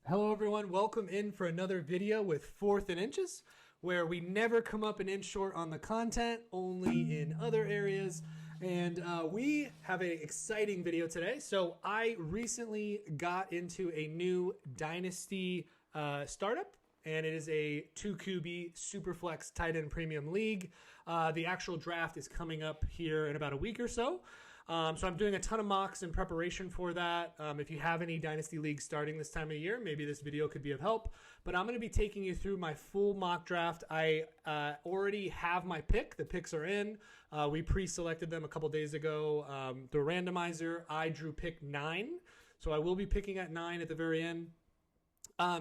Hello everyone, welcome in for another video with 4th and Inches, where we never come up an inch short on the content, only in other areas. And we have an exciting video today. So I recently got into a new Dynasty Startup, and it is a 2QB Superflex tight end premium league. The actual draft is coming up here in about a week or so. So I'm doing a ton of mocks in preparation for that. If you have any Dynasty leagues starting this time of year, maybe this video could be of help. But I'm going to be taking you through my full mock draft. I already have my pick. The picks are in. We pre-selected them a couple days ago through a randomizer. I drew pick 9. So I will be picking at 9 at the very end.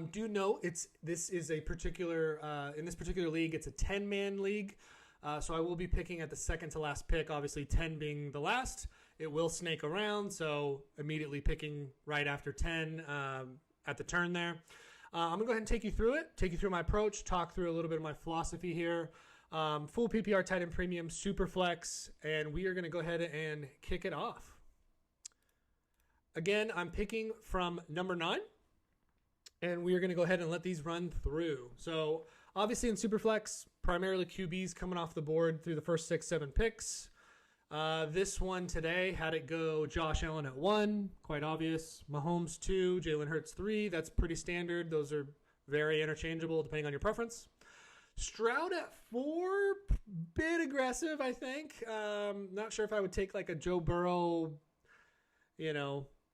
Do note, this is a particular, in this particular league, it's a 10-man league. So I will be picking at the second to last pick, obviously 10 being the last. It will snake around, so immediately picking right after 10 at the turn there. I'm going to go ahead and take you through it, take you through my approach, talk through a little bit of my philosophy here. Full PPR tight end premium, Superflex, and we are going to go ahead and kick it off. Again, I'm picking from number 9. And we are going to go ahead and let these run through. So obviously in Superflex, primarily QBs coming off the board through the first 6-7 picks. This one today had it go Josh Allen at 1, quite obvious. Mahomes 2, Jalen Hurts 3. That's pretty standard. Those are very interchangeable depending on your preference. Stroud at 4, bit aggressive, I think. Not sure if I would take like a Joe Burrow,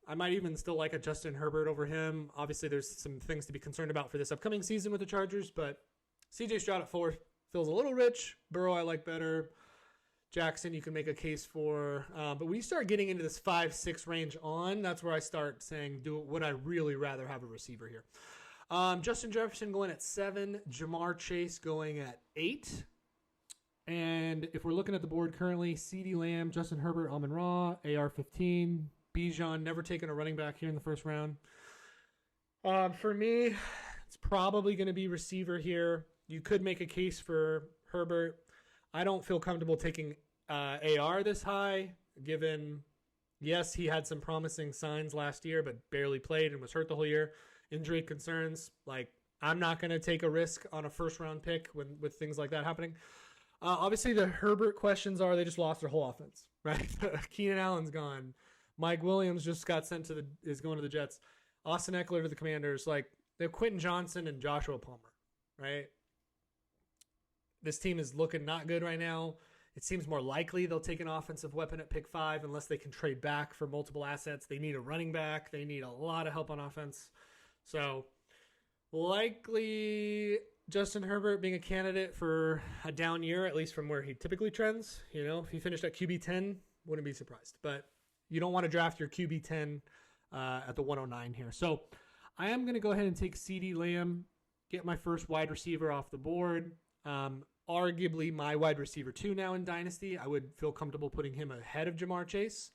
I might even still like a Justin Herbert over him. Obviously, there's some things to be concerned about for this upcoming season with the Chargers, but CJ Stroud at 4 feels a little rich. Burrow I like better. Jackson you can make a case for. But when you start getting into this 5-6 range on, that's where I start saying, would I really rather have a receiver here? Justin Jefferson going at 7. Jamar Chase going at 8. And if we're looking at the board currently, CeeDee Lamb, Justin Herbert, Amon-Ra, AR-15, Bijan, never taken a running back here in the first round. For me, it's probably going to be receiver here. You could make a case for Herbert. I don't feel comfortable taking AR this high, given, yes, he had some promising signs last year, but barely played and was hurt the whole year. Injury concerns, I'm not going to take a risk on a first-round pick with things like that happening. Obviously, the Herbert questions are they just lost their whole offense, right? Keenan Allen's gone. Mike Williams just got is going to the Jets. Austin Eckler to the Commanders. They have Quentin Johnson and Joshua Palmer, right? This team is looking not good right now. It seems more likely they'll take an offensive weapon at pick 5 unless they can trade back for multiple assets. They need a running back. They need a lot of help on offense. So likely Justin Herbert being a candidate for a down year, at least from where he typically trends. If he finished at QB 10, wouldn't be surprised. But you don't want to draft your QB 10 at the 109 here. So I am going to go ahead and take CeeDee Lamb, get my first wide receiver off the board. Arguably my wide receiver 2 now in Dynasty. I would feel comfortable putting him ahead of Jamar Chase.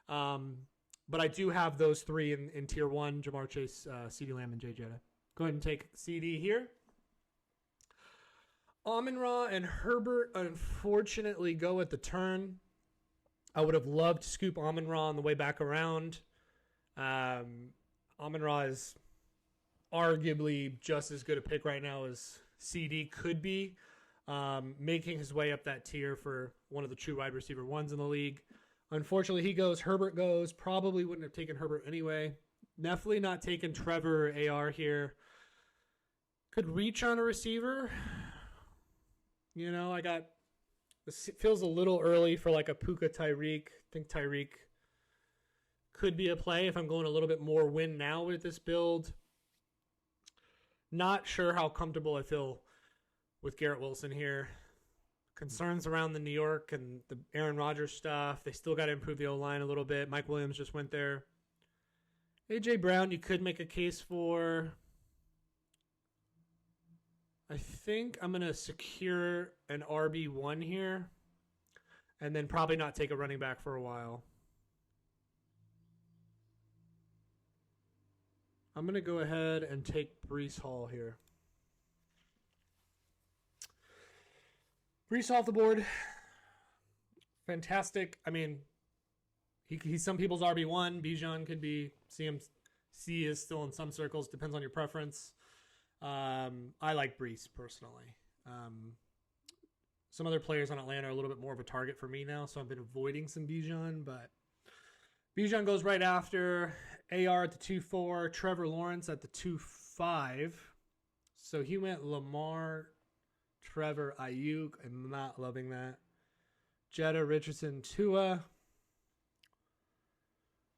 But I do have those 3 in tier 1, Jamar Chase, CeeDee Lamb, and Jay Jetta. Go ahead and take CD here. Amon-Ra and Herbert unfortunately go at the turn. I would have loved to scoop Amon-Ra on the way back around. Amon-Ra is arguably just as good a pick right now as CD could be, making his way up that tier for one of the true wide receiver 1s in the league. Unfortunately, he goes. Herbert goes. Probably wouldn't have taken Herbert anyway. Definitely not taking Trevor or AR here. Could reach on a receiver. This feels a little early for a Puka Tyreek. I think Tyreek could be a play if I'm going a little bit more win now with this build. Not sure how comfortable I feel with Garrett Wilson here. Concerns around the New York and the Aaron Rodgers stuff. They still got to improve the O-line a little bit. Mike Williams just went there. A.J. Brown, you could make a case for. I think I'm going to secure an RB1 here and then probably not take a running back for a while. I'm going to go ahead and take Breece Hall here. Breece off the board. Fantastic. I mean, he's some people's RB1. Bijan could be, see C is still in some circles. Depends on your preference. I like Brees personally. Some other players on Atlanta are a little bit more of a target for me now, so I've been avoiding some Bijan, but Bijan goes right after. AR at the 2-4, Trevor Lawrence at the 2-5. So he went Lamar, Trevor, Ayuk. I'm not loving that. Jetta, Richardson, Tua.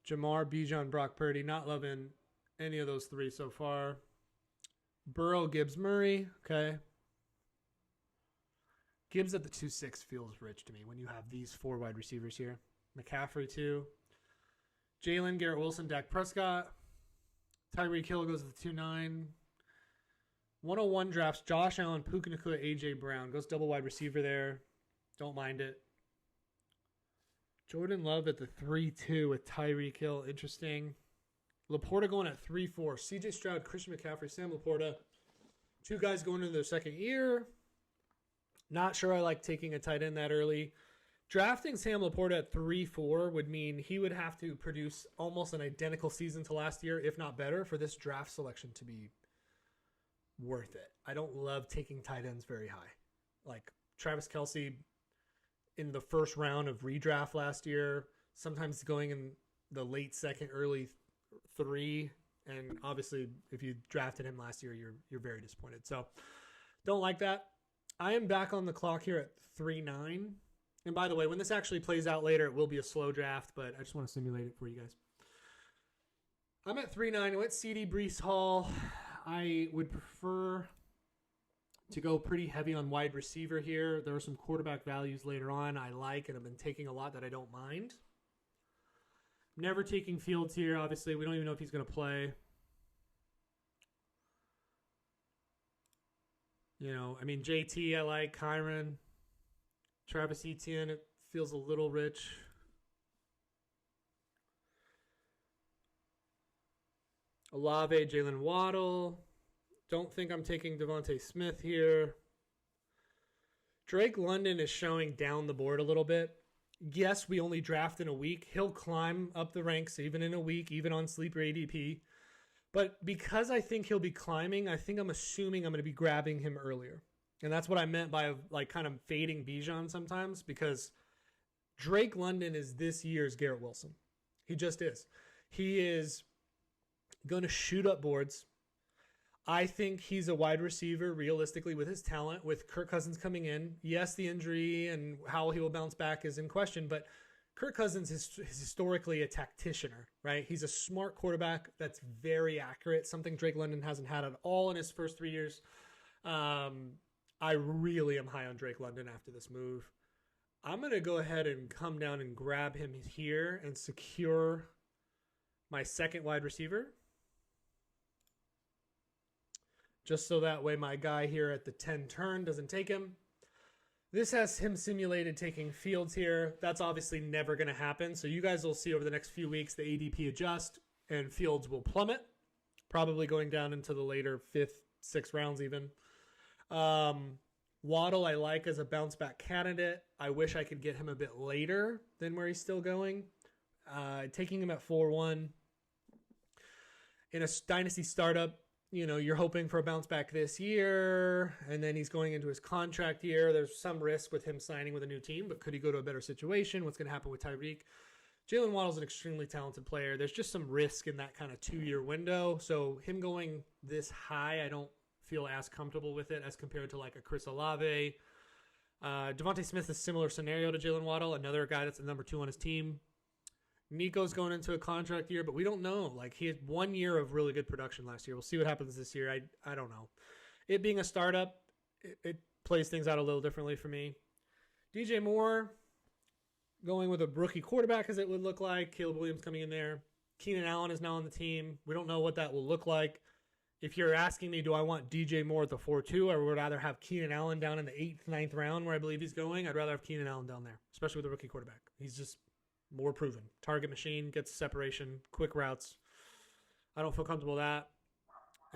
Jamar, Bijan, Brock Purdy. Not loving any of those three so far. Burrow, Gibbs, Murray. Okay. Gibbs at the 2-6 feels rich to me when you have these 4 wide receivers here. McCaffrey, 2. Jalen, Garrett Wilson, Dak Prescott. Tyreek Hill goes to the 2-9. 101 drafts Josh Allen, Puka Nacua, A.J. Brown. Goes double wide receiver there. Don't mind it. Jordan Love at the 3-2 with Tyreek Hill. Interesting. Laporta going at 3-4. C.J. Stroud, Christian McCaffrey, Sam Laporta. 2 guys going into their second year. Not sure I like taking a tight end that early. Drafting Sam Laporta at 3-4 would mean he would have to produce almost an identical season to last year, if not better, for this draft selection to be worth it. I don't love taking tight ends very high. Like Travis Kelce in the first round of redraft last year, sometimes going in the late second, early 3, and obviously if you drafted him last year, you're very disappointed. So don't like that. I am back on the clock here at 3-9. And by the way, when this actually plays out later, it will be a slow draft, but I just want to simulate it for you guys. I'm at 3-9. I went CD, Brees Hall. I would prefer to go pretty heavy on wide receiver here. There are some quarterback values later on I like, and I've been taking a lot that I don't mind. Never taking Fields here. Obviously, we don't even know if he's going to play. You know, I mean, JT I like, Kyron, Travis Etienne, it feels a little rich. Olave, Jalen Waddle. Don't think I'm taking Devontae Smith here. Drake London is showing down the board a little bit. Yes, we only draft in a week. He'll climb up the ranks even in a week, even on sleeper ADP. But because I think he'll be climbing, I'm assuming I'm going to be grabbing him earlier. And that's what I meant by like kind of fading Bijan sometimes, because Drake London is this year's Garrett Wilson. He just is. He is going to shoot up boards. I think he's a wide receiver, realistically, with his talent, with Kirk Cousins coming in. Yes, the injury and how he will bounce back is in question, but Kirk Cousins is historically a tacticianer, right? He's a smart quarterback that's very accurate, something Drake London hasn't had at all in his first 3 years. I really am high on Drake London after this move. I'm going to go ahead and come down and grab him here and secure my second wide receiver. Just so that way my guy here at the 10 turn doesn't take him. This has him simulated taking Fields here. That's obviously never going to happen. So you guys will see over the next few weeks the ADP adjust and Fields will plummet, probably going down into the later 5th, 6th rounds even. Waddle I like as a bounce back candidate. I wish I could get him a bit later than where he's still going. Taking him at 4-1. In a Dynasty Startup, you know, you're hoping for a bounce back this year, and then he's going into his contract year. There's some risk with him signing with a new team, but could he go to a better situation? What's going to happen with Tyreek? Jalen Waddle's an extremely talented player. There's just some risk in that kind of 2-year window. So him going this high, I don't feel as comfortable with it as compared to like a Chris Olave. Devontae Smith is a similar scenario to Jalen Waddle, another guy that's the number 2 on his team. Nico's going into a contract year, but we don't know. Like, he had 1 year of really good production last year. We'll see what happens this year. I don't know. It being a startup, it plays things out a little differently for me. DJ Moore going with a rookie quarterback, as it would look like. Caleb Williams coming in there. Keenan Allen is now on the team. We don't know what that will look like. If you're asking me, do I want DJ Moore at the 4-2, or would I rather have Keenan Allen down in the 8th, 9th round where I believe he's going? I'd rather have Keenan Allen down there, especially with a rookie quarterback. He's just more proven. Target machine, gets separation, quick routes. I don't feel comfortable with that.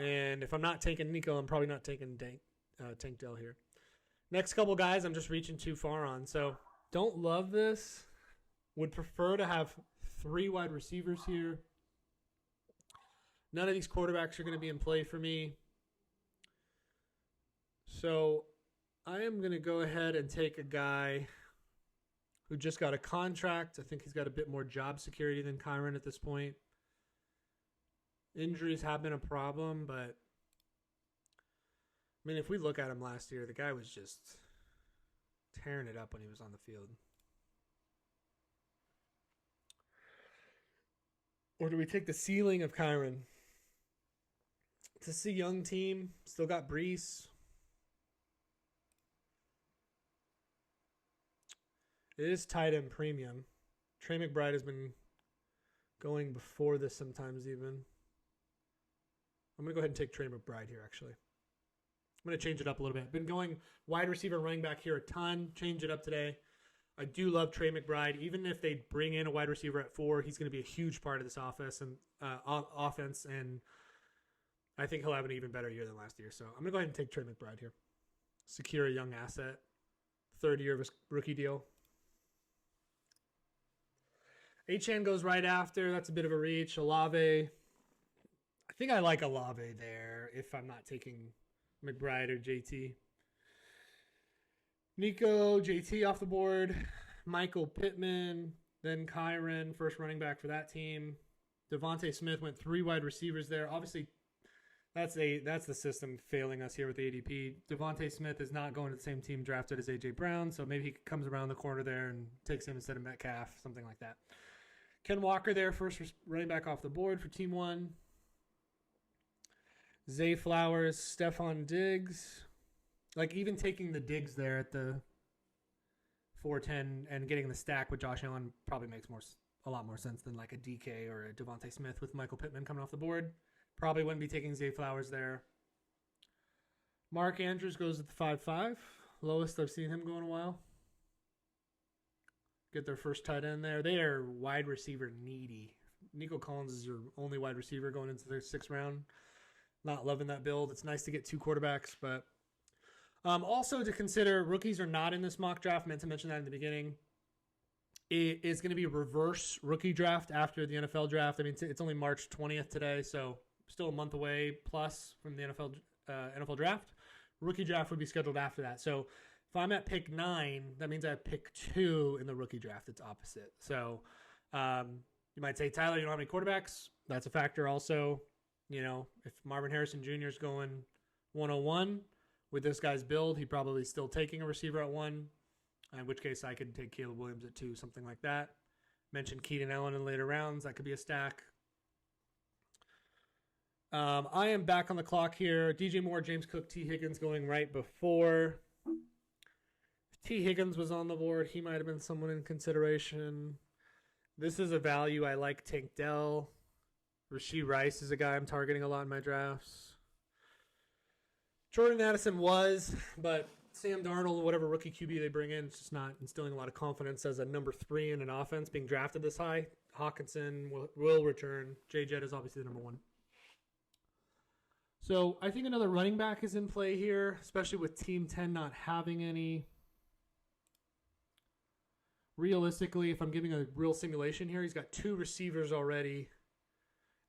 And if I'm not taking Nico, I'm probably not taking Tank Dell here. Next couple guys, I'm just reaching too far on. So don't love this. Would prefer to have 3 wide receivers here. None of these quarterbacks are going to be in play for me. So I am going to go ahead and take a guy who just got a contract. I think he's got a bit more job security than Kyron at this point. Injuries have been a problem, but I mean, if we look at him last year, the guy was just tearing it up when he was on the field. Or do we take the ceiling of Kyron? It's a young team. Still got Brees. It is tight end premium. Trey McBride has been going before this sometimes even. I'm going to go ahead and take Trey McBride here, actually. I'm going to change it up a little bit. Been going wide receiver, running back here a ton. Change it up today. I do love Trey McBride. Even if they bring in a wide receiver at 4, he's going to be a huge part of this offense, and I think he'll have an even better year than last year. So I'm going to go ahead and take Trey McBride here. Secure a young asset. 3rd year of his rookie deal. Achane goes right after. That's a bit of a reach. Olave. I think I like Olave there if I'm not taking McBride or JT. Nico, JT off the board. Michael Pittman. Then Kyron, first running back for that team. Devontae Smith went 3 wide receivers there. Obviously, that's the system failing us here with the ADP. Devontae Smith is not going to the same team drafted as A.J. Brown, so maybe he comes around the corner there and takes him instead of Metcalf, something like that. Ken Walker there, first running back off the board for Team 1. Zay Flowers, Stephon Diggs. Like, even taking the Diggs there at the 410 and getting the stack with Josh Allen probably makes a lot more sense than like a DK or a Devontae Smith with Michael Pittman coming off the board. Probably wouldn't be taking Zay Flowers there. Mark Andrews goes at the 5-5. Lowest I've seen him go in a while. Get their first tight end there. They are wide receiver needy. Nico Collins is your only wide receiver going into their 6th round. Not loving that build. It's nice to get 2 quarterbacks, but also to consider, rookies are not in this mock draft. Meant to mention that in the beginning. It is going to be a reverse rookie draft after the NFL draft. I mean, it's only March 20th today, so still a month away plus from the NFL draft. Rookie draft would be scheduled after that. So if I'm at pick 9, that means I have pick 2 in the rookie draft. It's opposite. So you might say, Tyler, you don't have any quarterbacks. That's a factor also. You know, if Marvin Harrison Jr. is going 101 with this guy's build, he's probably still taking a receiver at 1, in which case I could take Caleb Williams at 2, something like that. Mentioned Keenan Allen in later rounds. That could be a stack. I am back on the clock here. DJ Moore, James Cook, T. Higgins going right before. If T. Higgins was on the board, he might have been someone in consideration. This is a value. I like Tank Dell. Rashee Rice is a guy I'm targeting a lot in my drafts. Jordan Addison was, but Sam Darnold, whatever rookie QB they bring in, it's just not instilling a lot of confidence as a number 3 in an offense being drafted this high. Hawkinson will return. J. Jett is obviously the number 1. So I think another running back is in play here, especially with Team 10 not having any. Realistically, if I'm giving a real simulation here, he's got 2 receivers already.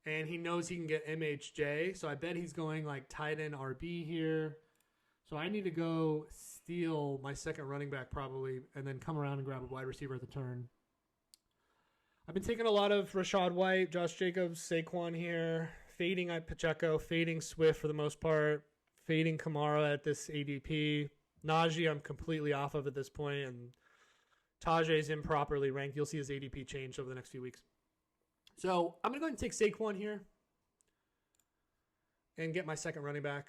And he knows he can get MHJ. So I bet he's going like tight end RB here. So I need to go steal my second running back probably and then come around and grab a wide receiver at the turn. I've been taking a lot of Rashad White, Josh Jacobs, Saquon here. Fading Pacheco, fading Swift for the most part. Fading Kamara at this ADP. Najee I'm completely off of at this point. And Tajay's improperly ranked. You'll see his ADP change over the next few weeks. So I'm going to go ahead and take Saquon here and get my second running back.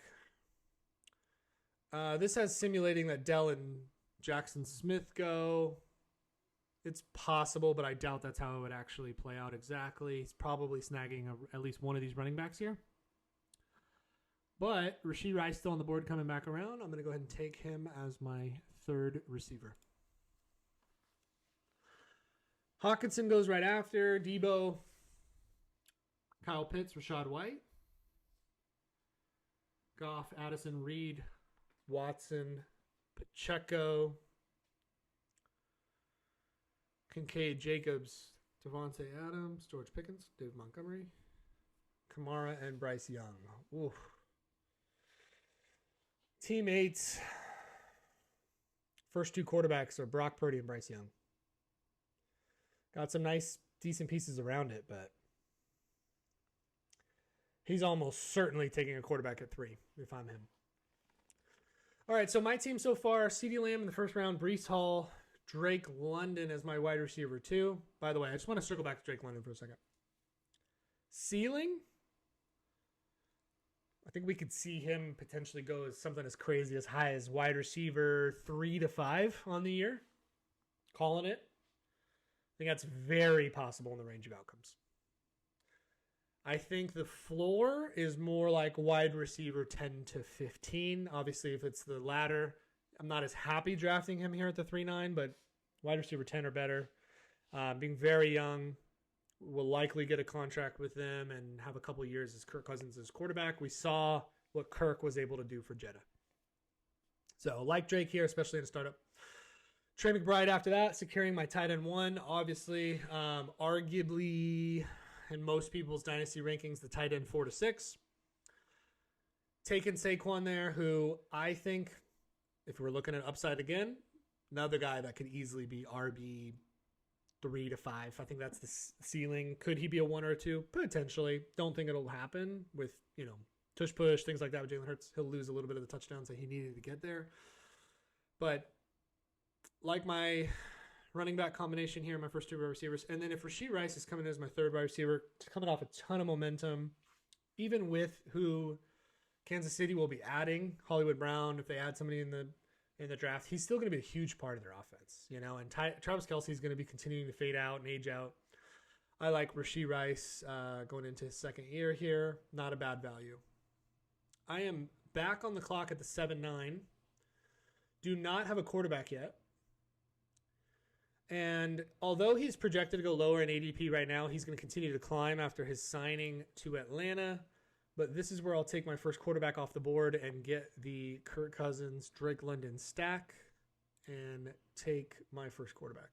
This has simulating that Dell and Jackson Smith go. It's possible, but I doubt that's how it would actually play out exactly. He's probably snagging at least one of these running backs here. But Rashee Rice still on the board coming back around. I'm going to go ahead and take him as my 3rd receiver. Hawkinson goes right after. Debo, Kyle Pitts, Rashad White. Goff, Addison, Reed, Watson, Pacheco, Kincaid, Jacobs, Devontae Adams, George Pickens, David Montgomery, Kamara and Bryce Young. Oof. Teammates. First two quarterbacks are Brock Purdy and Bryce Young. Got some nice, decent pieces around it, but he's almost certainly taking a quarterback at 3 if I'm him. All right, so my team so far, CeeDee Lamb in the first round, Breece Hall, Drake London as my wide receiver 2. By the way, I just want to circle back to Drake London for a second. Ceiling? I think we could see him potentially go as something as crazy as high as wide receiver 3 to 5 on the year. Calling it. I think that's very possible in the range of outcomes. I think the floor is more like wide receiver 10 to 15. Obviously, if it's the latter, I'm not as happy drafting him here at the 3-9, but wide receiver 10 or better. Being very young, will likely get a contract with them and have a couple years as Kirk Cousins as quarterback. We saw what Kirk was able to do for Jeddah. So like Drake here, especially in a startup. Trey McBride after that, securing my tight end 1. Obviously, arguably in most people's dynasty rankings, the tight end 4 to 6. Taking Saquon there, who I think, if we're looking at upside again, another guy that could easily be RB 3 to 5. I think that's the ceiling. Could he be a 1 or a 2? Potentially. Don't think it'll happen with, tush push, things like that with Jalen Hurts. He'll lose a little bit of the touchdowns that he needed to get there. But like my running back combination here, my first 2 wide receivers. And then if Rashee Rice is coming in as my 3rd wide receiver, coming off a ton of momentum, even with who Kansas City will be adding, Hollywood Brown, if they add somebody in the draft, he's still going to be a huge part of their offense, and Travis Kelce is going to be continuing to fade out and age out. I like Rashee Rice going into his 2nd year here. Not a bad value. I am back on the clock at the 7-9. Do not have a quarterback yet. And although he's projected to go lower in ADP right now, he's going to continue to climb after his signing to Atlanta. But this is where I'll take my first quarterback off the board and get the Kirk Cousins, Drake London stack and take my first quarterback.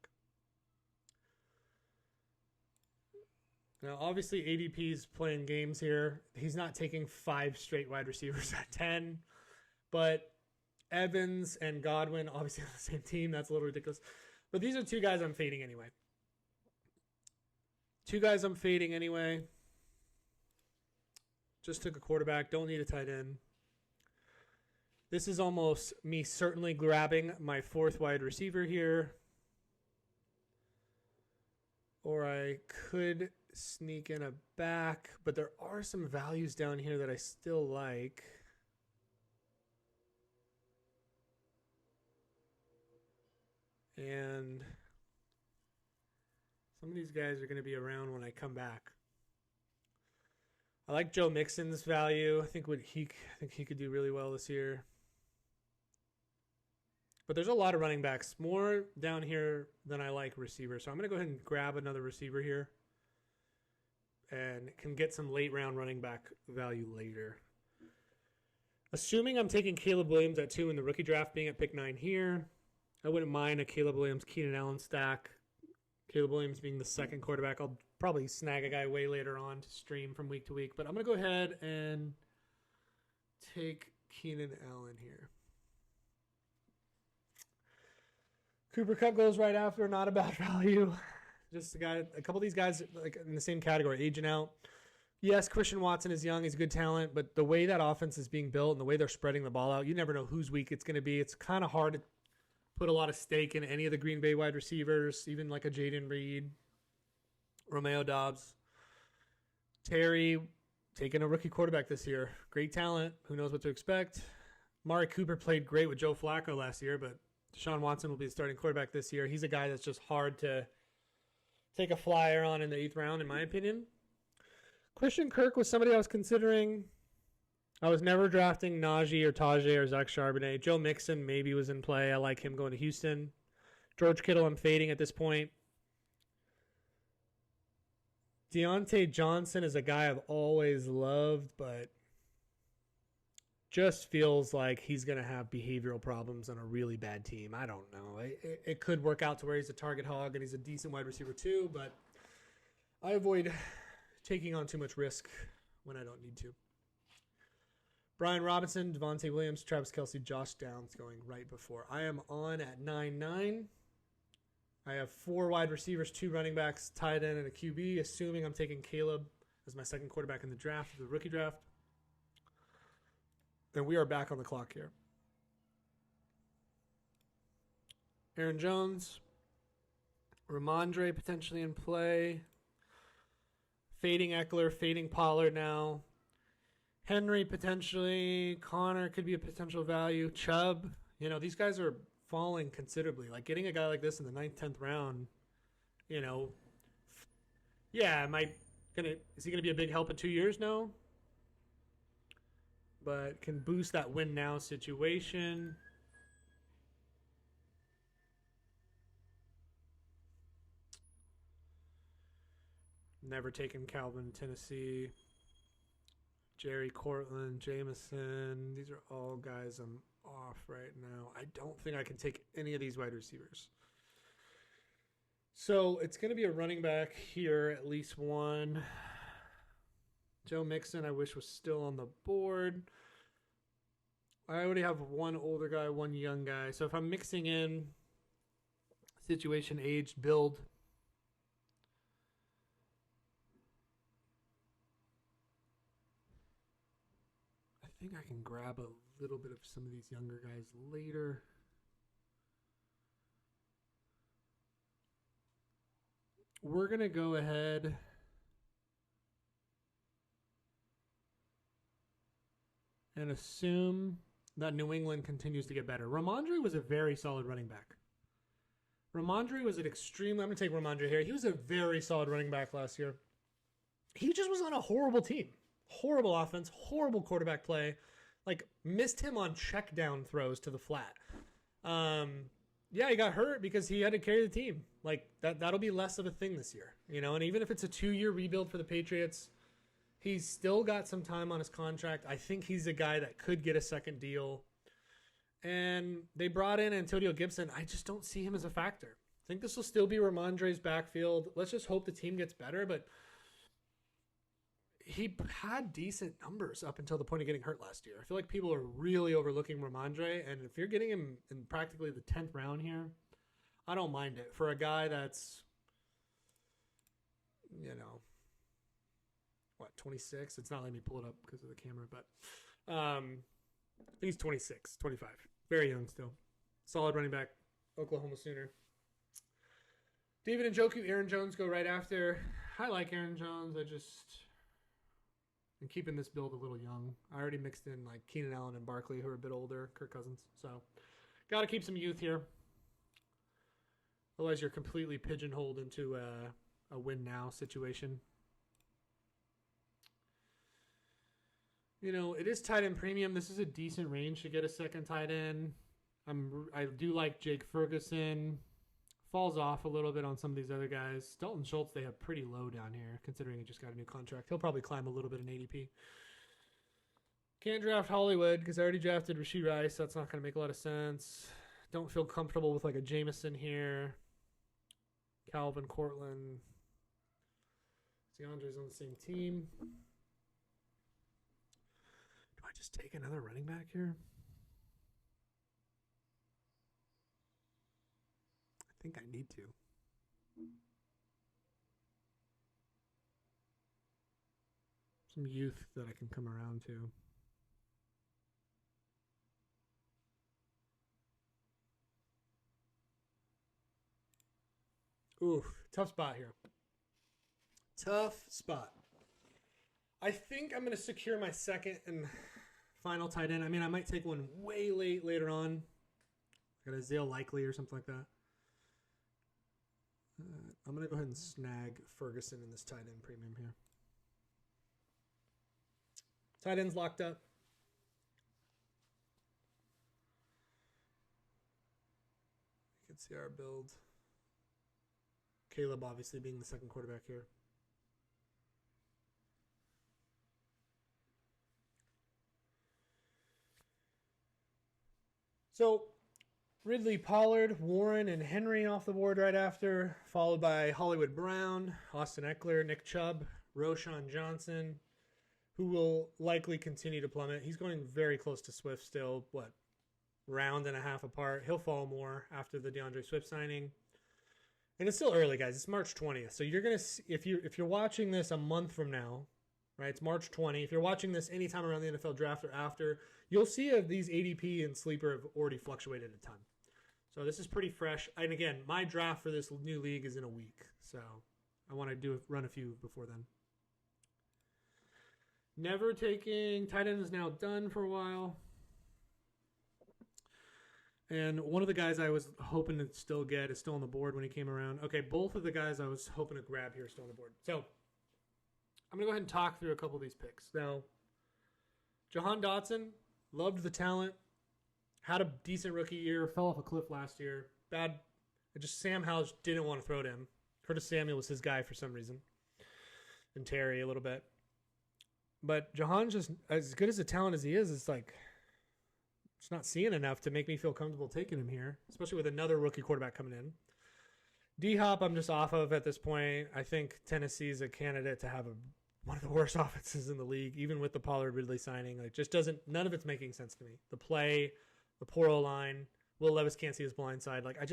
Now, obviously, ADP's playing games here. He's not taking 5 straight wide receivers at 10. But Evans and Godwin, obviously on the same team. That's a little ridiculous. But these are 2 guys I'm fading anyway. 2 guys I'm fading anyway. Just took a quarterback. Don't need a tight end. This is almost me certainly grabbing my 4th wide receiver here. Or I could sneak in a back. But there are some values down here that I still like. And some of these guys are going to be around when I come back. I like Joe Mixon's value. I think he could do really well this year. But there's a lot of running backs, more down here than I like receivers. So I'm going to go ahead and grab another receiver here and can get some late round running back value later. Assuming I'm taking Caleb Williams at 2 in the rookie draft, being at pick 9 here, I wouldn't mind a Caleb Williams, Keenan Allen stack. Caleb Williams being the 2nd quarterback. I'll probably snag a guy way later on to stream from week to week. But I'm going to go ahead and take Keenan Allen here. Cooper Kupp goes right after. Not a bad value. Just a couple of these guys like in the same category, aging out. Yes, Christian Watson is young. He's a good talent. But the way that offense is being built and the way they're spreading the ball out, you never know whose week it's going to be. It's kind of hard to put a lot of stake in any of the Green Bay wide receivers, even like a Jaden Reed, Romeo Doubs. Terry taking a rookie quarterback this year. Great talent. Who knows what to expect? Amari Cooper played great with Joe Flacco last year, but Deshaun Watson will be the starting quarterback this year. He's a guy that's just hard to take a flyer on in the 8th round, in my opinion. Christian Kirk was somebody I was considering. I was never drafting Najee or Tajay or Zach Charbonnet. Joe Mixon maybe was in play. I like him going to Houston. George Kittle, I'm fading at this point. Deontay Johnson is a guy I've always loved, but just feels like he's going to have behavioral problems on a really bad team. I don't know. It could work out to where he's a target hog and he's a decent wide receiver too, but I avoid taking on too much risk when I don't need to. Brian Robinson, Devontae Williams, Travis Kelce, Josh Downs going right before. I am on at 9-9. I have 4 wide receivers, 2 running backs, tight end, and a QB, assuming I'm taking Caleb as my second quarterback in the draft, the rookie draft. And we are back on the clock here. Aaron Jones, Ramondre potentially in play. Fading Eckler, fading Pollard now. Henry potentially. Connor could be a potential value. Chubb. You know, these guys are falling considerably. Like getting a guy like this in the 9th, 10th round, you know, yeah, is he gonna be a big help in 2 years? No. But can boost that win now situation. Never taken Calvin, Tennessee. Jerry Cortland, Jameson. These are all guys I'm off right now. I don't think I can take any of these wide receivers. So it's going to be a running back here, at least one. Joe Mixon, I wish was still on the board. I already have one older guy, one young guy. So if I'm mixing in situation, age, build, I think I can grab a little bit of some of these younger guys later. We're going to go ahead and assume that New England continues to get better. Ramondre was a very solid running back. Ramondre was an extreme. I'm going to take Ramondre here. He was a very solid running back last year. He just was on a horrible team. Horrible offense, horrible quarterback play. Like, missed him on check down throws to the flat. Yeah, he got hurt because he had to carry the team. Like, that'll be less of a thing this year. You know, and even if it's a 2-year rebuild for the Patriots, he's still got some time on his contract. I think he's a guy that could get a second deal. And they brought in Antonio Gibson. I just don't see him as a factor. I think this will still be Ramondre's backfield. Let's just hope the team gets better, but he had decent numbers up until the point of getting hurt last year. I feel like people are really overlooking Ramondre, and if you're getting him in practically the 10th round here, I don't mind it. For a guy that's, you know, what, 26? It's not letting me pull it up because of the camera, but I think he's 26, 25. Very young still. Solid running back, Oklahoma Sooner. David Njoku, Aaron Jones go right after. I like Aaron Jones. I'm keeping this build a little young. I already mixed in like Keenan Allen and Barkley, who are a bit older, Kirk Cousins. So got to keep some youth here. Otherwise, you're completely pigeonholed into a win now situation. You know, it is tight end premium. This is a decent range to get a second tight end. I do like Jake Ferguson. Falls off a little bit on some of these other guys. Dalton Schultz, they have pretty low down here, considering he just got a new contract. He'll probably climb a little bit in ADP. Can't draft Hollywood because I already drafted Rashee Rice. So that's not going to make a lot of sense. Don't feel comfortable with like a Jameson here. Calvin Cortland. DeAndre's on the same team. Do I just take another running back here? I think I need to. Some youth that I can come around to. Oof, tough spot here. Tough spot. I think I'm going to secure my second and final tight end. I mean, I might take one way later on. Got a Zale Likely or something like that. I'm going to go ahead and snag Ferguson in this tight end premium here. Tight end's locked up. You can see our build. Caleb obviously being the second quarterback here. So Ridley, Pollard, Warren, and Henry off the board right after, followed by Hollywood Brown, Austin Eckler, Nick Chubb, Roshan Johnson, who will likely continue to plummet. He's going very close to Swift still. What, round and a half apart? He'll fall more after the DeAndre Swift signing. And it's still early, guys. It's March 20th. So you're gonna see, if you're watching this a month from now, right? It's March 20. If you're watching this anytime around the NFL draft or after, you'll see these ADP and sleeper have already fluctuated a ton. So this is pretty fresh. And again, my draft for this new league is in a week. So I want to run a few before then. Never taking tight end is now done for a while. And one of the guys I was hoping to still get is still on the board when he came around. Okay, both of the guys I was hoping to grab here are still on the board. So I'm going to go ahead and talk through a couple of these picks. Now, Jahan Dotson, loved the talent, had a decent rookie year, fell off a cliff last year. Bad. Just Sam Howell didn't want to throw to him. Curtis Samuel was his guy for some reason. And Terry a little bit. But Jahan, just as good as a talent as he is, it's like, it's not seeing enough to make me feel comfortable taking him here, especially with another rookie quarterback coming in. D-Hop, I'm just off of at this point. I think Tennessee's a candidate to have one of the worst offenses in the league, even with the Pollard Ridley signing. Like, just none of it's making sense to me. The play, the poor O-line, Will Levis can't see his blind side. Like, I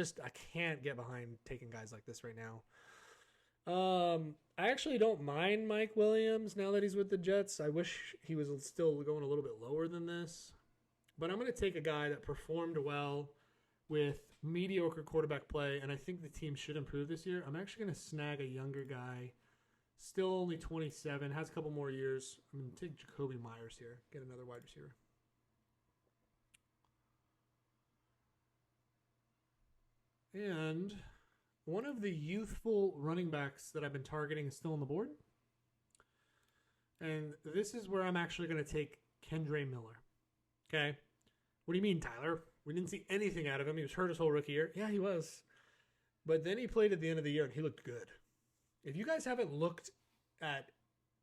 can't get behind taking guys like this right now. I actually don't mind Mike Williams now that he's with the Jets. I wish he was still going a little bit lower than this. But I'm going to take a guy that performed well with mediocre quarterback play, and I think the team should improve this year. I'm actually going to snag a younger guy, still only 27, has a couple more years. I'm going to take Jacoby Myers here, get another wide receiver. And one of the youthful running backs that I've been targeting is still on the board. And this is where I'm actually going to take Kendre Miller. Okay. What do you mean, Tyler? We didn't see anything out of him. He was hurt his whole rookie year. Yeah, he was. But then he played at the end of the year, and he looked good. If you guys haven't looked at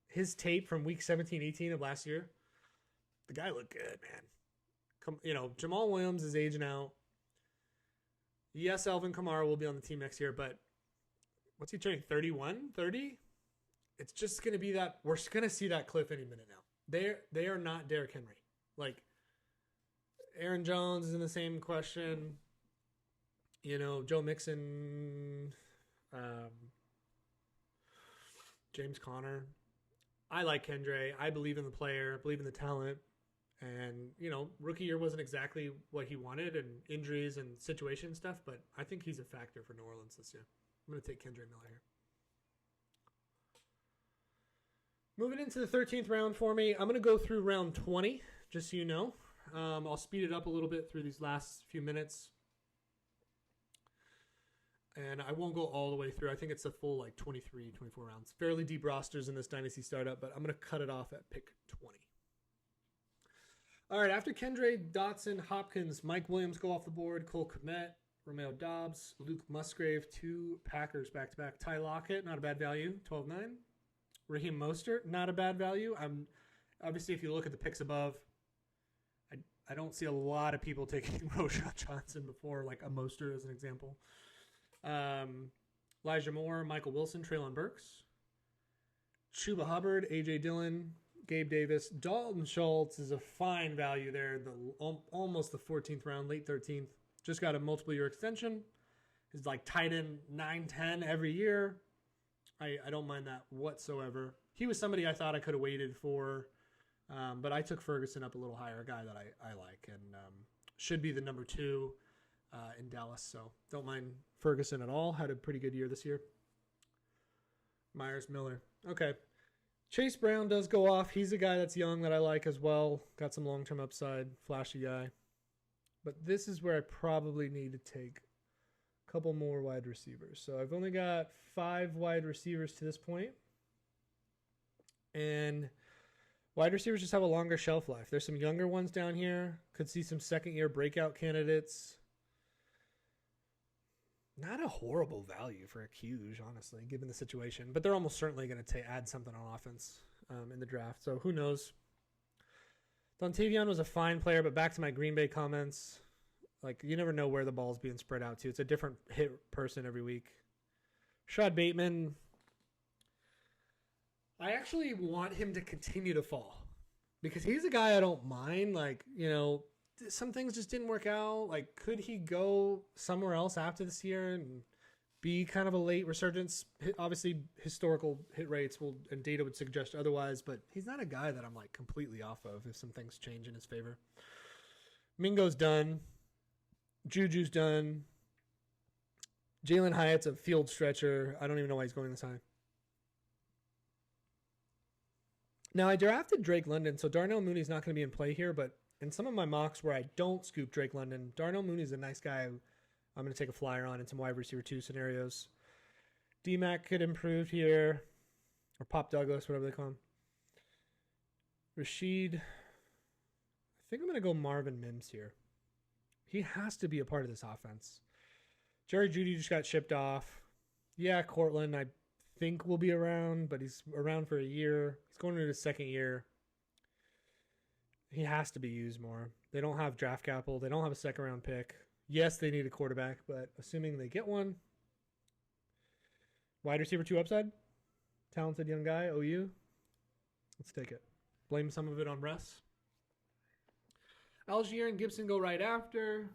his tape from week 17, 18 of last year, the guy looked good, man. Jamal Williams is aging out. Yes, Alvin Kamara will be on the team next year, but what's he turning, 31, 30? It's just going to be that. We're going to see that cliff any minute now. They are not Derrick Henry. Like, Aaron Jones is in the same question. Joe Mixon, James Conner. I like Kendre. I believe in the player, believe in the talent. And, rookie year wasn't exactly what he wanted, and injuries and situation stuff, but I think he's a factor for New Orleans this year. I'm going to take Kendre Miller here. Moving into the 13th round for me, I'm going to go through round 20, just so you know. I'll speed it up a little bit through these last few minutes. And I won't go all the way through. I think it's a full 23, 24 rounds. Fairly deep rosters in this Dynasty Startup, but I'm going to cut it off at pick 20. All right, after Kendre, Dotson, Hopkins, Mike Williams go off the board, Cole Kmet, Romeo Doubs, Luke Musgrave, 2 Packers back-to-back. Ty Lockett, not a bad value, 12-9. Raheem Mostert, not a bad value. Obviously, if you look at the picks above, I don't see a lot of people taking Roshan Johnson before, like a Mostert as an example. Elijah Moore, Michael Wilson, Treylon Burks, Chuba Hubbard, A.J. Dillon, Gabe Davis. Dalton Schultz is a fine value there. Almost the 14th round, late 13th. Just got a multiple-year extension. He's like tight end 9-10 every year. I don't mind that whatsoever. He was somebody I thought I could have waited for, but I took Ferguson up a little higher, a guy that I like, and should be the number 2 in Dallas. So don't mind Ferguson at all. Had a pretty good year this year. Myers, Miller. Okay. Chase Brown does go off. He's a guy that's young that I like as well. Got some long-term upside. Flashy guy. But this is where I probably need to take a couple more wide receivers. So I've only got 5 wide receivers to this point. And wide receivers just have a longer shelf life. There's some younger ones down here. Could see some second-year breakout candidates. Not a horrible value for a Qge, honestly, given the situation. But they're almost certainly going to add something on offense in the draft. So who knows? Dontavion was a fine player, but back to my Green Bay comments. Like, you never know where the ball's being spread out to. It's a different hit person every week. Rashad Bateman. I actually want him to continue to fall because he's a guy I don't mind. Like, some things just didn't work out. Like, could he go somewhere else after this year and be kind of a late resurgence? Obviously, historical hit rates and data would suggest otherwise, but he's not a guy that I'm like completely off of if some things change in his favor. Mingo's done. Juju's done. Jalen Hyatt's a field stretcher. I don't even know why he's going this high. Now, I drafted Drake London, so Darnell Mooney's not going to be in play here, but in some of my mocks where I don't scoop Drake London, Darnell Mooney's a nice guy I'm going to take a flyer on in some wide receiver 2 scenarios. D-Mac could improve here, or Pop Douglas, whatever they call him. Rashid, I think I'm going to go Marvin Mims here. He has to be a part of this offense. Jerry Jeudy just got shipped off. Yeah, Cortland, I think will be around, but he's around for a year. He's going into his second year. He has to be used more. They don't have draft capital. They don't have a second round pick. Yes, they need a quarterback, but assuming they get one. Wide receiver 2 upside. Talented young guy, OU. Let's take it. Blame some of it on Russ. Algier and Gibson go right after.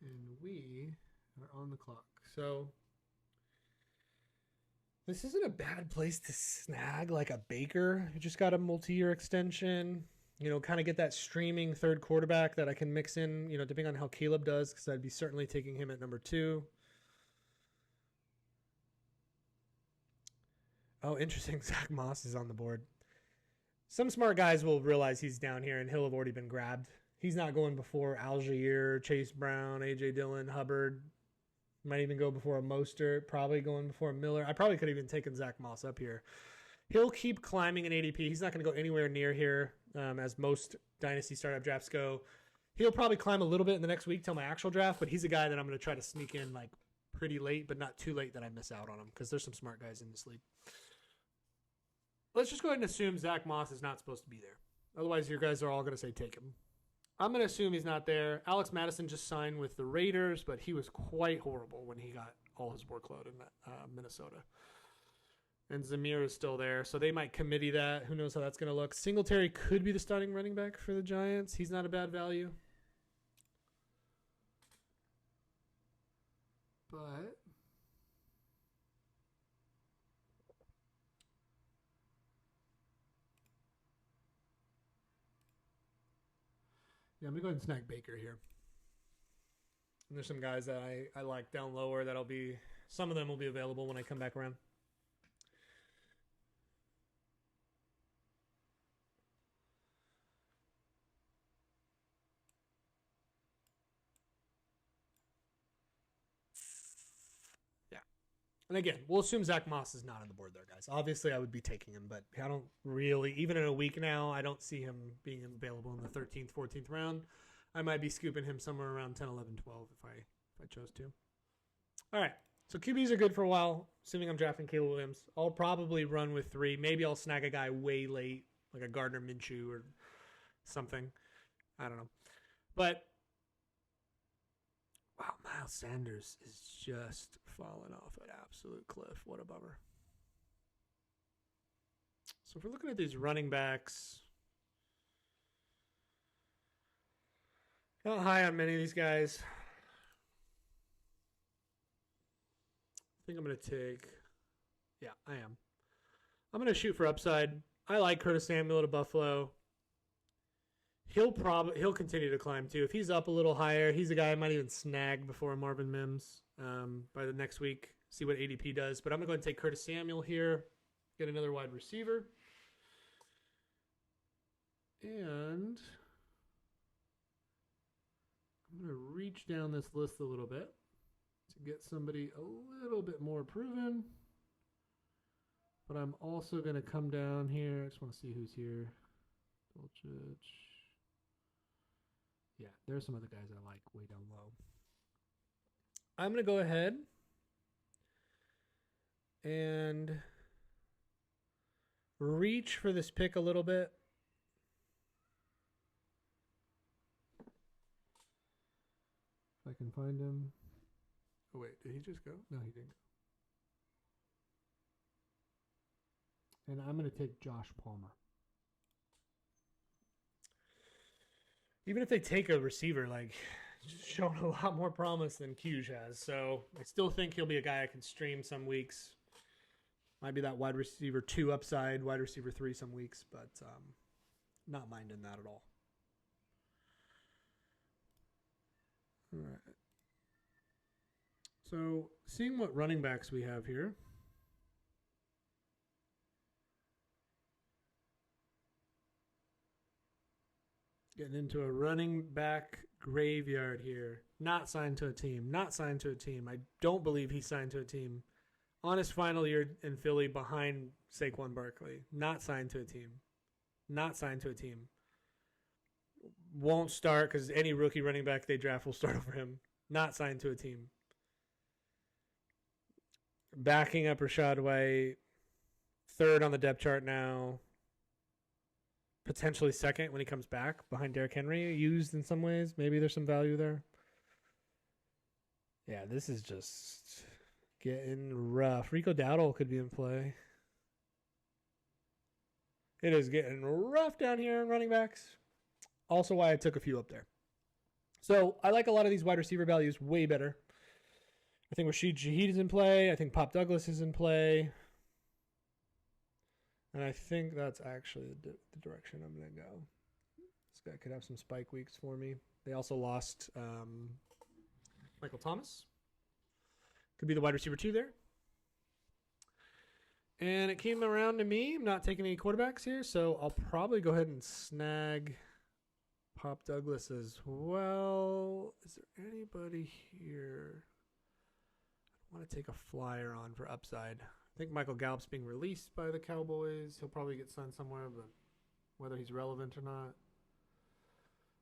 And we are on the clock. So this isn't a bad place to snag like a Baker who just got a multi-year extension. Kind of get that streaming third quarterback that I can mix in, depending on how Caleb does, because I'd be certainly taking him at number 2. Oh, interesting. Zach Moss is on the board. Some smart guys will realize he's down here and he'll have already been grabbed. He's not going before Algier, Chase Brown, A.J. Dillon, Hubbard. Might even go before a Mostert. Probably going before a Miller. I probably could have even taken Zach Moss up here. He'll keep climbing in ADP. He's not going to go anywhere near here as most Dynasty Startup drafts go. He'll probably climb a little bit in the next week till my actual draft, but he's a guy that I'm going to try to sneak in like pretty late, but not too late that I miss out on him because there's some smart guys in this league. Let's just go ahead and assume Zach Moss is not supposed to be there. Otherwise, your guys are all going to say take him. I'm going to assume he's not there. Alex Madison just signed with the Raiders, but he was quite horrible when he got all his workload in Minnesota. And Zamir is still there, so they might committee that. Who knows how that's going to look. Singletary could be the starting running back for the Giants. He's not a bad value. But yeah, I'm going to go ahead and snag Baker here. And there's some guys that I like down lower that'll be, some of them will be available when I come back around. Yeah. And again, we'll assume Zach Moss is not on the board there, guys. Obviously, I would be taking him, but I don't really, even in a week now, I don't see him being available in the 13th, 14th round. I might be scooping him somewhere around 10, 11, 12 if I chose to. All right. So QBs are good for a while, assuming I'm drafting Caleb Williams. I'll probably run with 3. Maybe I'll snag a guy way late, like a Gardner Minshew or something. I don't know. But, wow, Miles Sanders is just falling off an absolute cliff. What a bummer. So if we're looking at these running backs, not high on many of these guys. I think I'm going to take, yeah, I am. I'm going to shoot for upside. I like Curtis Samuel to Buffalo. He'll continue to climb too. If he's up a little higher, he's a guy I might even snag before Marvin Mims by the next week. See what ADP does. But I'm going to go ahead and take Curtis Samuel here. Get another wide receiver. And I'm going to reach down this list a little bit to get somebody a little bit more proven. But I'm also going to come down here. I just want to see who's here. Dolchich. Yeah, there's some other guys I like way down low. I'm going to go ahead and reach for this pick a little bit. If I can find him. Oh, wait. Did he just go? No, he didn't go. And I'm going to take Josh Palmer. Even if they take a receiver, like, shown a lot more promise than Hughes has. So I still think he'll be a guy I can stream some weeks. Might be that wide receiver 2 upside, wide receiver 3 some weeks, but not minding that at all. All right. So seeing what running backs we have here. Getting into a running back graveyard here. Not signed to a team. Not signed to a team. I don't believe he's signed to a team. On his final year in Philly behind Saquon Barkley. Not signed to a team. Not signed to a team. Won't start because any rookie running back they draft will start over him. Not signed to a team. Backing up Rashad White. 3rd on the depth chart now. Potentially 2nd when he comes back behind Derrick Henry. Used in some ways. Maybe there's some value there. Yeah, this is just getting rough. Rico Dowdle could be in play. It is getting rough down here in running backs. Also why I took a few up there. So I like a lot of these wide receiver values way better. I think Rashid Shaheed is in play. I think Pop Douglas is in play. And I think that's actually the direction I'm going to go. This guy could have some spike weeks for me. They also lost Michael Thomas. Could be the wide receiver 2 there. And it came around to me. I'm not taking any quarterbacks here, so I'll probably go ahead and snag Pop Douglas as well. Is there anybody here I want to take a flyer on for upside? I think Michael Gallup's being released by the Cowboys. He'll probably get signed somewhere, but whether he's relevant or not.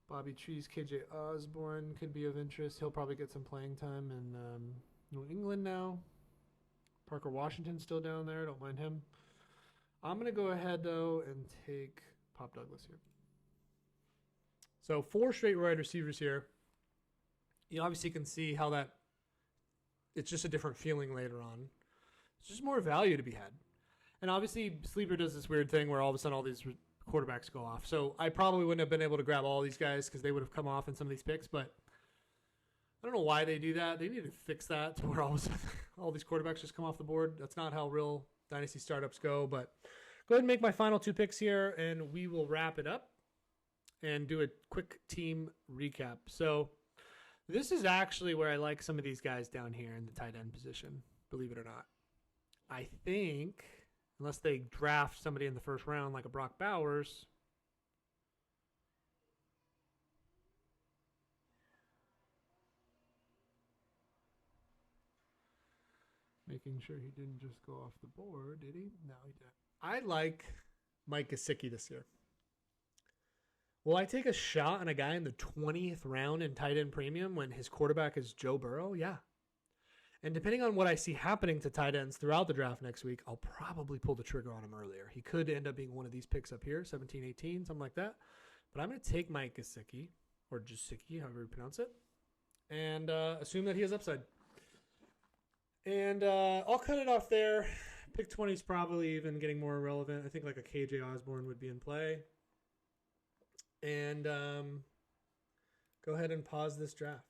Bobby Trees, KJ Osborne could be of interest. He'll probably get some playing time in New England now. Parker Washington's still down there. Don't mind him. I'm going to go ahead, though, and take Pop Douglas here. So 4 straight wide receivers here. You obviously can see how that it's just a different feeling later on. It's just more value to be had. And obviously, Sleeper does this weird thing where all of a sudden all these quarterbacks go off. So I probably wouldn't have been able to grab all these guys because they would have come off in some of these picks. But I don't know why they do that. They need to fix that to where all of a sudden all these quarterbacks just come off the board. That's not how real Dynasty startups go. But go ahead and make my final 2 picks here, and we will wrap it up and do a quick team recap. So this is actually where I like some of these guys down here in the tight end position, believe it or not. I think, unless they draft somebody in the first round like a Brock Bowers, making sure he didn't just go off the board, did he? No, he didn't. I like Mike Gesicki this year. Will I take a shot on a guy in the 20th round in tight end premium when his quarterback is Joe Burrow? Yeah. And depending on what I see happening to tight ends throughout the draft next week, I'll probably pull the trigger on him earlier. He could end up being one of these picks up here, 17, 18, something like that. But I'm going to take Mike Gesicki, or Gesicki, however you pronounce it, and assume that he has upside. And I'll cut it off there. Pick 20 is probably even getting more relevant. I think like a KJ Osborne would be in play. And go ahead and pause this draft.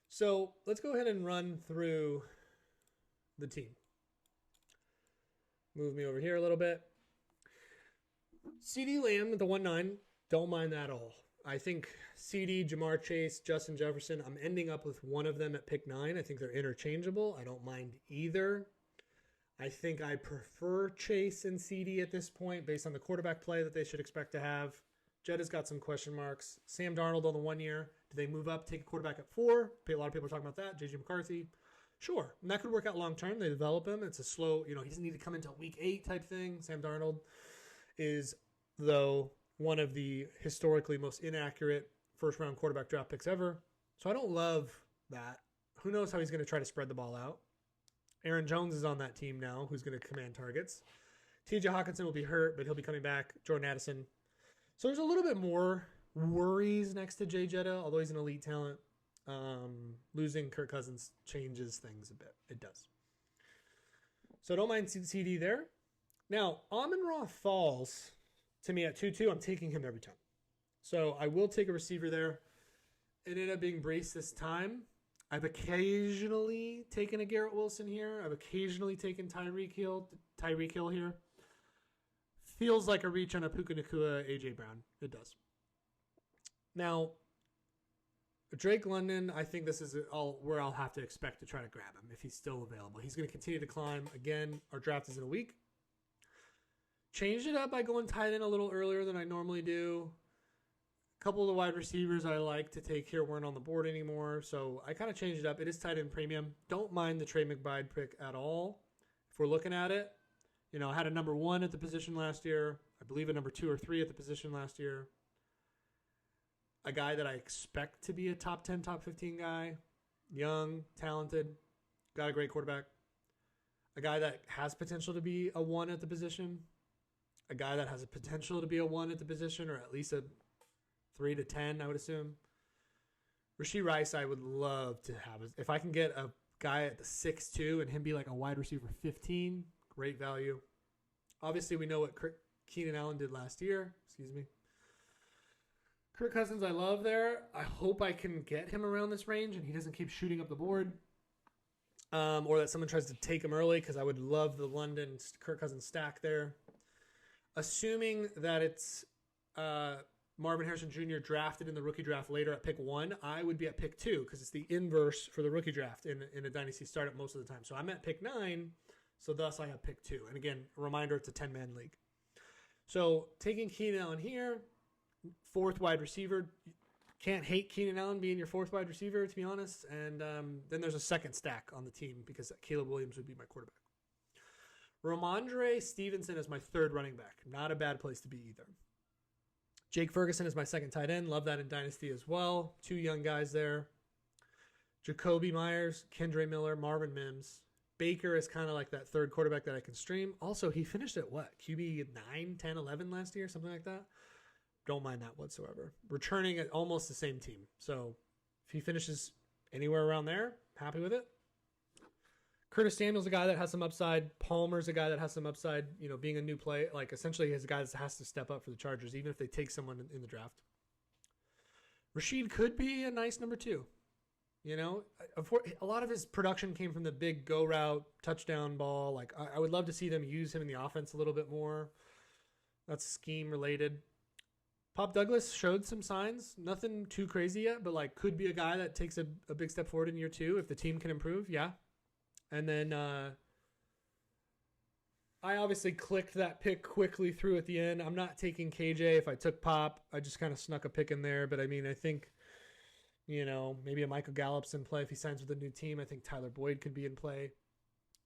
So let's go ahead and run through the team. Move me over here a little bit. CD Lamb at the 1-9. Don't mind that at all. I think CD, Jamar Chase, Justin Jefferson, I'm ending up with one of them at pick 9. I think they're interchangeable. I don't mind either. I think I prefer Chase and CD at this point based on the quarterback play that they should expect to have. Jed has got some question marks. Sam Darnold on the 1 year. Do they move up, take a quarterback at 4? A lot of people are talking about that. JJ McCarthy. Sure. And that could work out long term. They develop him. It's a slow, he doesn't need to come until week 8 type thing. Sam Darnold is, though, one of the historically most inaccurate first-round quarterback draft picks ever. So I don't love that. Who knows how he's going to try to spread the ball out. Aaron Jones is on that team now, who's going to command targets. TJ Hawkinson will be hurt, but he'll be coming back. Jordan Addison. So there's a little bit more worries next to Jay Jetta, although he's an elite talent. Losing Kirk Cousins changes things a bit. It does. So don't mind CD there. Now, Amon-Ra falls to me at 2-2. I'm taking him every time. So I will take a receiver there. It ended up being Brace this time. I've occasionally taken a Garrett Wilson here. I've occasionally taken Tyreek Hill here. Feels like a reach on a Puka Nacua, A.J. Brown. It does. Now, Drake London, I think this is all where I'll have to expect to try to grab him if he's still available. He's going to continue to climb. Again, our draft is in a week. Changed it up by going tight end a little earlier than I normally do. A couple of the wide receivers I like to take here weren't on the board anymore, so I kind of changed it up. It is tight end premium. Don't mind the Trey McBride pick at all. If we're looking at it, you know, I had a number 1 at the position last year. I believe a number 2 or 3 at the position last year. A guy that I expect to be a top 10, top 15 guy. Young, talented, got a great quarterback. A guy that has potential to be a 1 at the position. A guy that has a potential to be a 1 at the position, or at least a 3 to 10, I would assume. Rashee Rice, I would love to have. If I can get a guy at the 6'2" and him be like a wide receiver 15, great value. Obviously, we know what Keenan Allen did last year. Excuse me. Kirk Cousins, I love there. I hope I can get him around this range and he doesn't keep shooting up the board. Or that someone tries to take him early, because I would love the London Kirk Cousins stack there. Assuming that it's Marvin Harrison Jr. drafted in the rookie draft later at pick 1, I would be at pick 2, because it's the inverse for the rookie draft in a Dynasty Startup most of the time. So I'm at pick 9, so thus I have pick 2. And again, a reminder, it's a 10-man league. So taking Keenan Allen here, 4th wide receiver. Can't hate Keenan Allen being your 4th wide receiver, to be honest. And then there's a second stack on the team, because Caleb Williams would be my quarterback. Ramondre Stevenson is my 3rd running back. Not a bad place to be either. Jake Ferguson is my 2nd tight end. Love that in Dynasty as well. 2 young guys there. Jacoby Myers, Kendre Miller, Marvin Mims. Baker is kind of like that 3rd quarterback that I can stream. Also, he finished at what? QB 9, 10, 11 last year? Something like that. Don't mind that whatsoever. Returning at almost the same team. So if he finishes anywhere around there, happy with it. Curtis Samuel's a guy that has some upside. Palmer's a guy that has some upside, you know, being a new play. Like, essentially, he's a guy that has to step up for the Chargers, even if they take someone in the draft. Rashid could be a nice number 2. You know, a lot of his production came from the big go route, touchdown ball. Like, I would love to see them use him in the offense a little bit more. That's scheme related. Pop Douglas showed some signs. Nothing too crazy yet, but like could be a guy that takes a big step forward in year 2 if the team can improve. Yeah. And then I obviously clicked that pick quickly through at the end. I'm not taking KJ. If I took Pop, I just kind of snuck a pick in there. But I mean, I think, you know, maybe a Michael Gallup's in play if he signs with a new team. I think Tyler Boyd could be in play.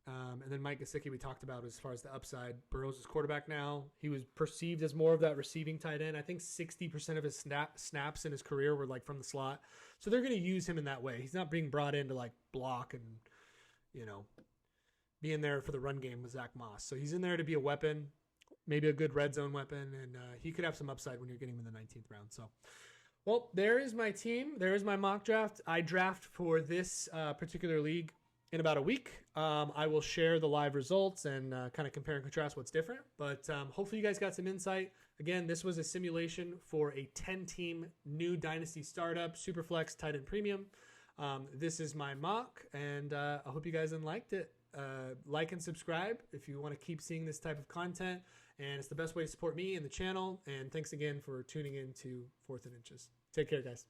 And then Mike Gesicki we talked about as far as the upside. Burrows is quarterback now. He was perceived as more of that receiving tight end. I think 60% of his snaps in his career were like from the slot. So they're going to use him in that way. He's not being brought in to like block and, you know, be in there for the run game with Zach Moss. So he's in there to be a weapon, maybe a good red zone weapon. And he could have some upside when you're getting him in the 19th round. So, well, there is my team. There is my mock draft. I draft for this particular league in about a week. I will share the live results and kind of compare and contrast what's different. But hopefully you guys got some insight. Again, this was a simulation for a 10-team new Dynasty Startup, Superflex tight end premium. This is my mock, and I hope you guys liked it. Like and subscribe if you want to keep seeing this type of content. And it's the best way to support me and the channel. And thanks again for tuning in to 4th and Inches. Take care, guys.